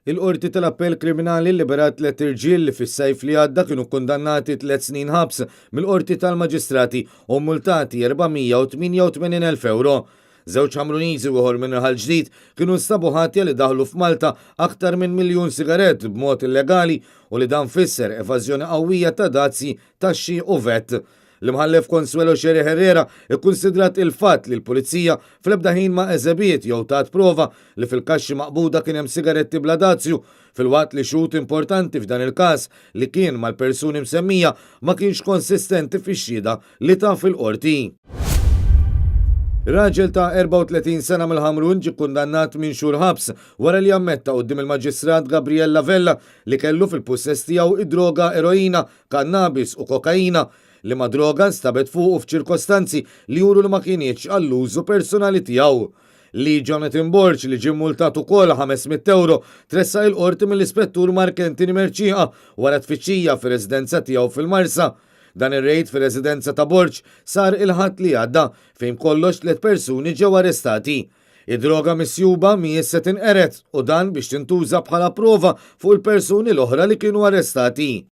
Il-Qorti tal-Appell Kriminali liberat 3 irġiel li fis-sajf li għadda kienu kundannati 3 snin ħabs mill-Qorti tal-Maġistrati u multati 488,000 euro. Żewġ Ħamruniżi u ieħor minn ġdid kienu nstabu ħatja li daħlu f'Malta aktar minn 1,000,000 sigaret b'mod illegali u li dan fisser evażjoni qawwija ta' dazzi, taxxi u vet. L-imħallef Consuelo Xeri Herrera ikkunsidrat il-fatt li l-Pulizija fl-ebda ħin ma' eżebiet jew tat prova li fil-kaxxi maqbuda kien hemm sigaretti bla dazzju fil-waqt li xhud importanti f'dan il-każ li kien mal-persuni msemmija ma kienx konsistenti fix-xhieda li ta' fil-qorti. Raġel ta' 34 sena mill-Ħamrun ġie kundannat minn xhur ħabs wara li ammetta quddiem il-Maġistrat Gabriel Lavella li kellu fil-pussess tiegħu id-droga eroina, kannabis u kokaina li ma' droga nstabet fuq f'ċirkostanzi li juru li ma kienx għall-użu personali tiegħu. Li Jonathan Borch li ġie multat ukoll 500 euro tressa il-qorti mill-Ispettur Markentini Merċieqa wara tfittxija fir-residenza tiegħu fil-Marsa. Dan ir-rejd fir-residenza ta' Borch sar il-ħadd li għadda fejn kollox 3 persuni ġew arrestati. Id-droga misjuba mhijiex se tinqeret u dan biex tintuża bħala prova fuq il-persuni l-oħra li kienu arrestati.